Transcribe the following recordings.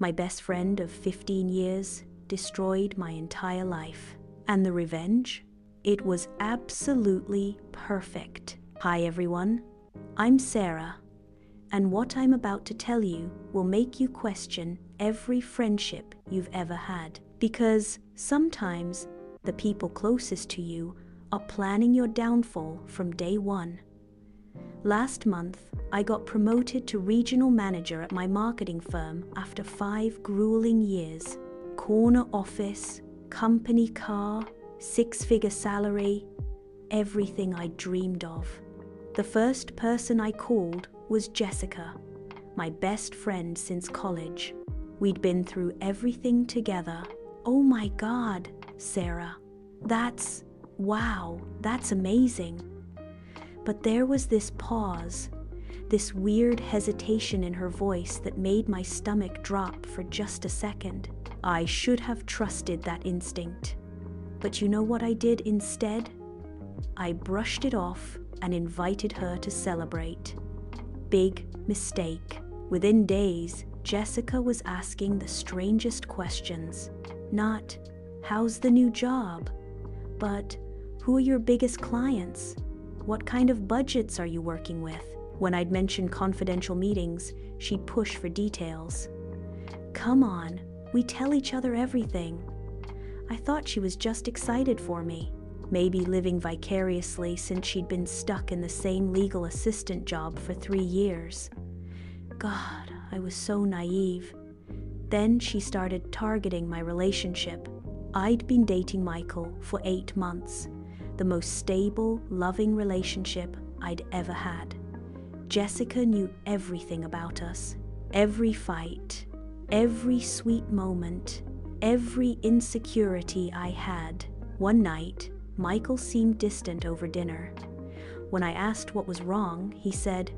My best friend of 15 years destroyed my entire life. And the revenge? It was absolutely perfect. Hi everyone, I'm Sarah, and what I'm about to tell you will make you question every friendship you've ever had. Because sometimes the people closest to you are planning your downfall from day one. Last month, I got promoted to regional manager at my marketing firm after 5 grueling years. Corner office, company car, 6-figure salary, everything I dreamed of. The first person I called was Jessica, my best friend since college. We'd been through everything together. Oh my God, Sarah, wow, that's amazing. But there was this pause, this weird hesitation in her voice that made my stomach drop for just a second. I should have trusted that instinct. But you know what I did instead? I brushed it off and invited her to celebrate. Big mistake. Within days, Jessica was asking the strangest questions. Not, how's the new job? But, who are your biggest clients? What kind of budgets are you working with? When I'd mention confidential meetings, she'd push for details. Come on, we tell each other everything. I thought she was just excited for me, maybe living vicariously since she'd been stuck in the same legal assistant job for 3 years. God, I was so naive. Then she started targeting my relationship. I'd been dating Michael for 8 months, the most stable, loving relationship I'd ever had. Jessica knew everything about us, every fight, every sweet moment, every insecurity I had. One night, Michael seemed distant over dinner. When I asked what was wrong, he said,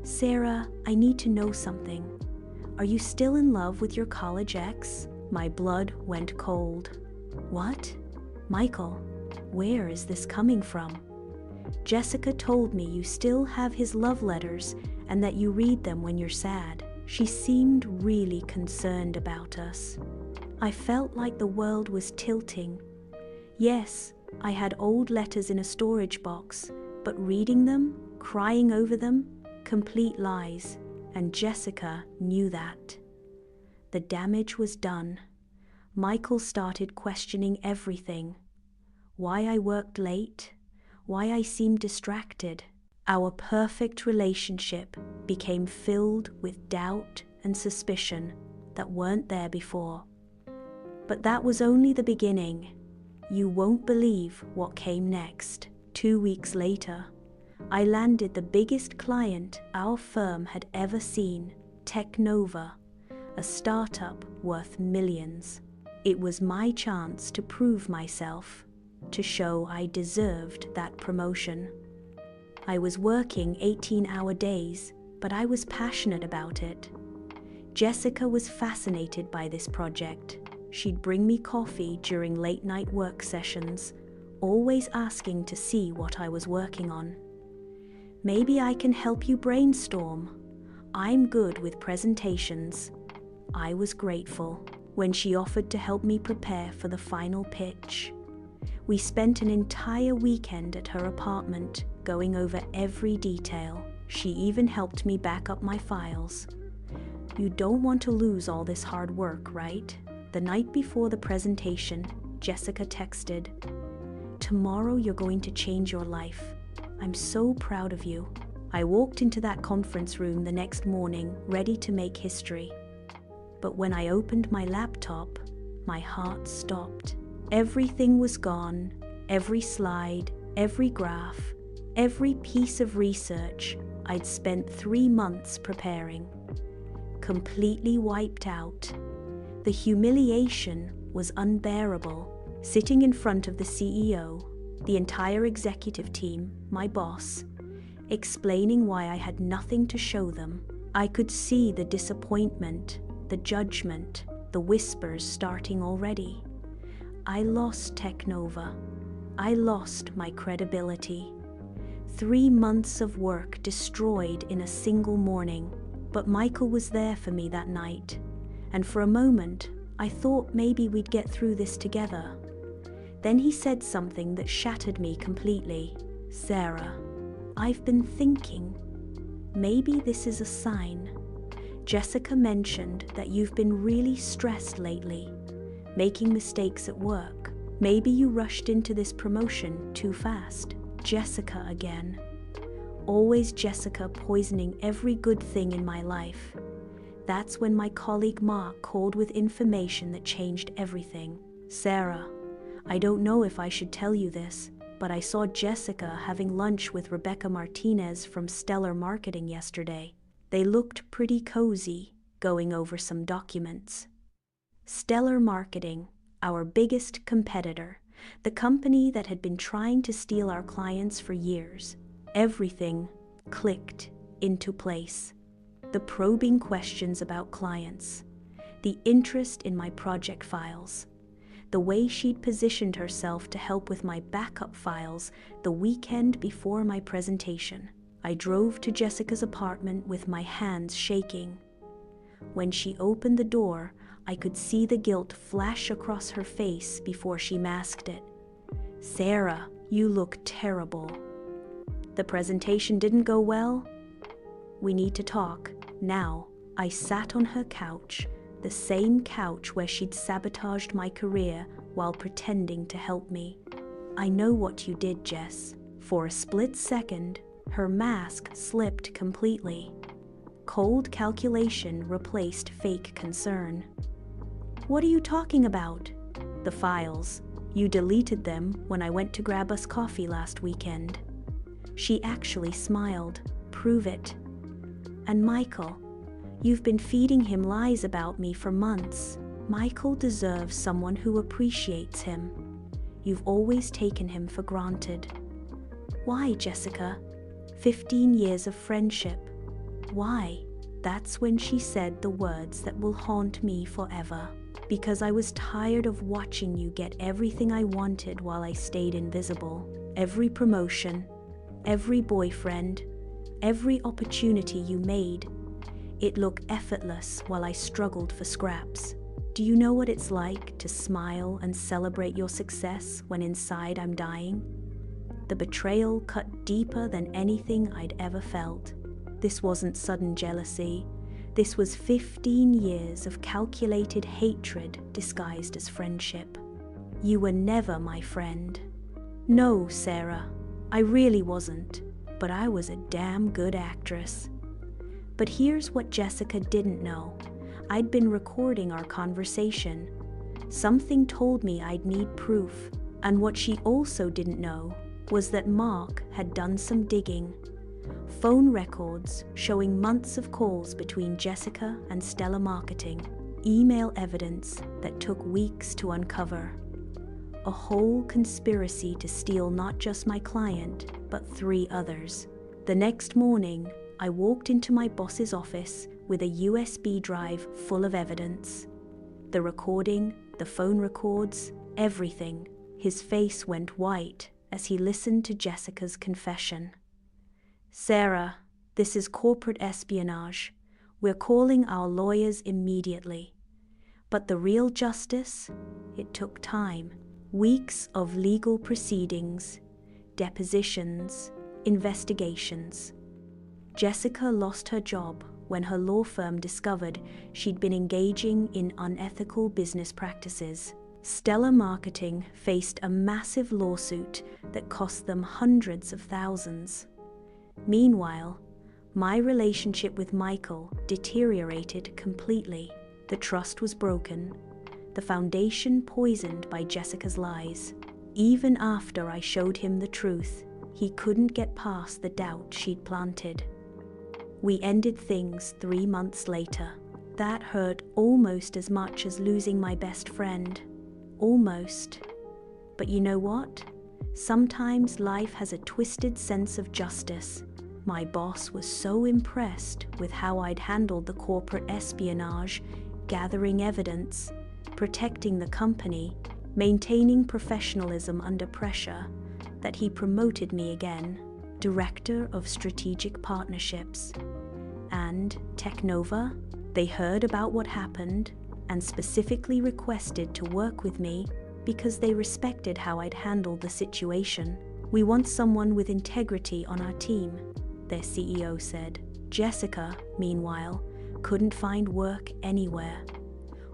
"Sarah, I need to know something. Are you still in love with your college ex?" My blood went cold. What? Michael, where is this coming from? Jessica told me you still have his love letters and that you read them when you're sad. She seemed really concerned about us. I felt like the world was tilting. Yes, I had old letters in a storage box, but reading them, crying over them, complete lies, and Jessica knew that. The damage was done. Michael started questioning everything. Why I worked late, why I seemed distracted. Our perfect relationship became filled with doubt and suspicion that weren't there before. But that was only the beginning. You won't believe what came next. 2 weeks later, I landed the biggest client our firm had ever seen, Technova, a startup worth millions. It was my chance to prove myself, to show I deserved that promotion. I was working 18-hour days, but I was passionate about it. Jessica was fascinated by this project. She'd bring me coffee during late-night work sessions, always asking to see what I was working on. Maybe I can help you brainstorm. I'm good with presentations. I was grateful when she offered to help me prepare for the final pitch. We spent an entire weekend at her apartment, going over every detail. She even helped me back up my files. You don't want to lose all this hard work, right? The night before the presentation, Jessica texted, "Tomorrow you're going to change your life. I'm so proud of you." I walked into that conference room the next morning, ready to make history. But when I opened my laptop, my heart stopped. Everything was gone, every slide, every graph, every piece of research I'd spent 3 months preparing. Completely wiped out. The humiliation was unbearable. Sitting in front of the CEO, the entire executive team, my boss, explaining why I had nothing to show them, I could see the disappointment, the judgment, the whispers starting already. I lost Technova. I lost my credibility. 3 months of work destroyed in a single morning. But Michael was there for me that night. and for a moment, I thought maybe we'd get through this together. Then he said something that shattered me completely. "Sarah, I've been thinking. Maybe this is a sign. Jessica mentioned that you've been really stressed lately, making mistakes at work. Maybe you rushed into this promotion too fast." Jessica again. Always Jessica poisoning every good thing in my life. That's when my colleague Mark called with information that changed everything. "Sarah, I don't know if I should tell you this, but I saw Jessica having lunch with Rebecca Martinez from Stellar Marketing yesterday. They looked pretty cozy, going over some documents." Stellar Marketing, our biggest competitor, the company that had been trying to steal our clients for years. Everything clicked into place. The probing questions about clients, the interest in my project files, the way she'd positioned herself to help with my backup files the weekend before my presentation. I drove to Jessica's apartment with my hands shaking. When she opened the door, I could see the guilt flash across her face before she masked it. "Sarah, you look terrible. The presentation didn't go well? We need to talk, now." I sat on her couch, the same couch where she'd sabotaged my career while pretending to help me. "I know what you did, Jess." For a split second, her mask slipped completely. Cold calculation replaced fake concern. "What are you talking about?" "The files. You deleted them when I went to grab us coffee last weekend." She actually smiled. "Prove it." "And Michael, you've been feeding him lies about me for months. Michael deserves someone who appreciates him. You've always taken him for granted." "Why, Jessica? 15 years of friendship. Why?" That's when she said the words that will haunt me forever. "Because I was tired of watching you get everything I wanted while I stayed invisible. Every promotion, every boyfriend, every opportunity you made. It looked effortless while I struggled for scraps. Do you know what it's like to smile and celebrate your success when inside I'm dying?" The betrayal cut deeper than anything I'd ever felt. This wasn't sudden jealousy. This was 15 years of calculated hatred disguised as friendship. "You were never my friend." "No, Sarah, I really wasn't, but I was a damn good actress." But here's what Jessica didn't know. I'd been recording our conversation. Something told me I'd need proof, and what she also didn't know was that Mark had done some digging. Phone records showing months of calls between Jessica and Stellar Marketing. Email evidence that took weeks to uncover. A whole conspiracy to steal not just my client, but 3 others. The next morning, I walked into my boss's office with a USB drive full of evidence. The recording, the phone records, everything. His face went white as he listened to Jessica's confession. "Sarah, this is corporate espionage. We're calling our lawyers immediately." But the real justice? It took time. Weeks of legal proceedings, depositions, investigations. Jessica lost her job when her law firm discovered she'd been engaging in unethical business practices. Stellar Marketing faced a massive lawsuit that cost them hundreds of thousands. Meanwhile, my relationship with Michael deteriorated completely. The trust was broken, the foundation poisoned by Jessica's lies. Even after I showed him the truth, he couldn't get past the doubt she'd planted. We ended things 3 months later. That hurt almost as much as losing my best friend. Almost. But you know what? Sometimes life has a twisted sense of justice. My boss was so impressed with how I'd handled the corporate espionage, gathering evidence, protecting the company, maintaining professionalism under pressure, that he promoted me again, Director of Strategic Partnerships. And Technova, They heard about what happened and specifically requested to work with me because they respected how I'd handled the situation. "We want someone with integrity on our team," their CEO said. Jessica, meanwhile, couldn't find work anywhere.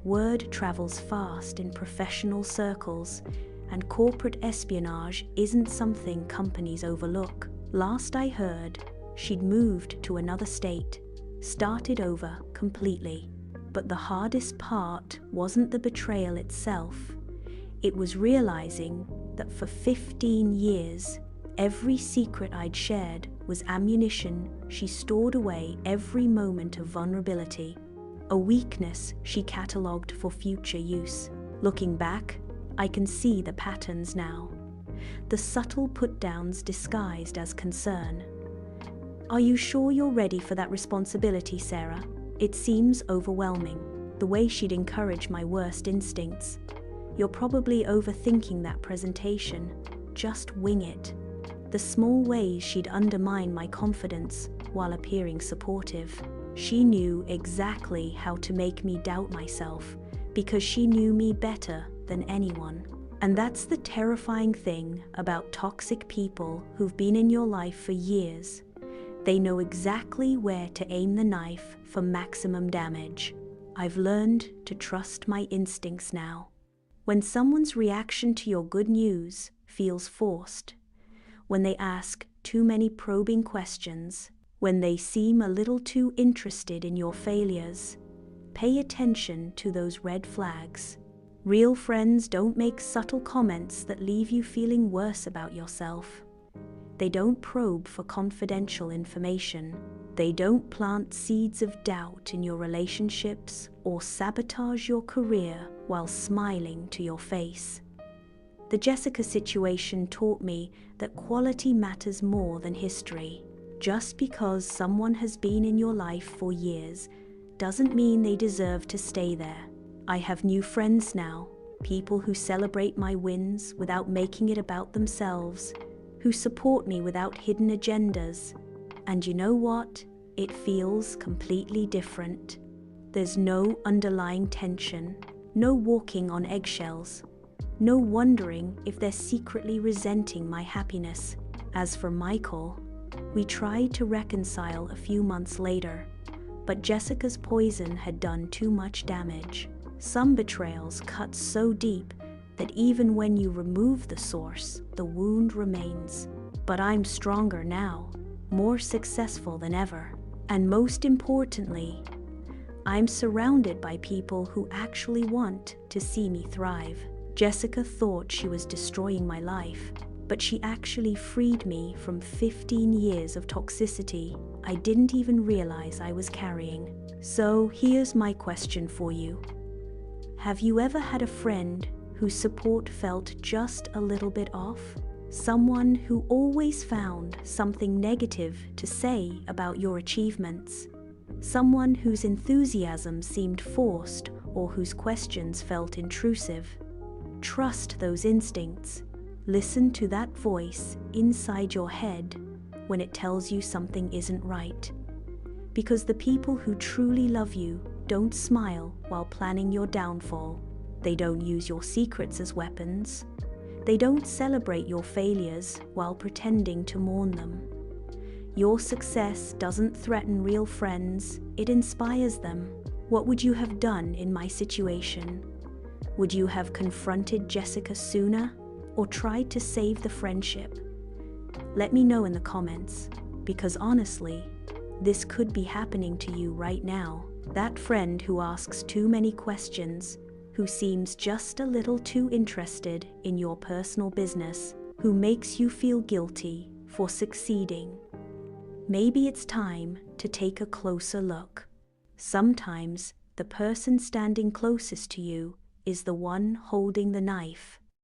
Word travels fast in professional circles, and corporate espionage isn't something companies overlook. Last I heard, she'd moved to another state, started over completely. But the hardest part wasn't the betrayal itself. It was realizing that for 15 years, every secret I'd shared was ammunition she stored away every moment of vulnerability, a weakness she catalogued for future use. Looking back, I can see the patterns now. The subtle put-downs disguised as concern. "Are you sure you're ready for that responsibility, Sarah? It seems overwhelming." The way she'd encourage my worst instincts. "You're probably overthinking that presentation. Just wing it." The small ways she'd undermine my confidence while appearing supportive. She knew exactly how to make me doubt myself because she knew me better than anyone. And that's the terrifying thing about toxic people who've been in your life for years. They know exactly where to aim the knife for maximum damage. I've learned to trust my instincts now. When someone's reaction to your good news feels forced, when they ask too many probing questions, when they seem a little too interested in your failures, pay attention to those red flags. Real friends don't make subtle comments that leave you feeling worse about yourself. They don't probe for confidential information. They don't plant seeds of doubt in your relationships or sabotage your career while smiling to your face. The Jessica situation taught me that quality matters more than history. Just because someone has been in your life for years doesn't mean they deserve to stay there. I have new friends now, people who celebrate my wins without making it about themselves, who support me without hidden agendas. And you know what? It feels completely different. There's no underlying tension, no walking on eggshells, no wondering if they're secretly resenting my happiness. As for Michael, we tried to reconcile a few months later, but Jessica's poison had done too much damage. Some betrayals cut so deep that even when you remove the source, the wound remains. But I'm stronger now, more successful than ever. And most importantly, I'm surrounded by people who actually want to see me thrive. Jessica thought she was destroying my life, but she actually freed me from 15 years of toxicity I didn't even realize I was carrying. So here's my question for you. Have you ever had a friend whose support felt just a little bit off? Someone who always found something negative to say about your achievements? Someone whose enthusiasm seemed forced or whose questions felt intrusive? Trust those instincts. Listen to that voice inside your head when it tells you something isn't right. Because the people who truly love you don't smile while planning your downfall. They don't use your secrets as weapons. They don't celebrate your failures while pretending to mourn them. Your success doesn't threaten real friends, it inspires them. What would you have done in my situation? Would you have confronted Jessica sooner or tried to save the friendship? Let me know in the comments, because honestly, this could be happening to you right now. That friend who asks too many questions, who seems just a little too interested in your personal business, who makes you feel guilty for succeeding. Maybe it's time to take a closer look. Sometimes the person standing closest to you is the one holding the knife.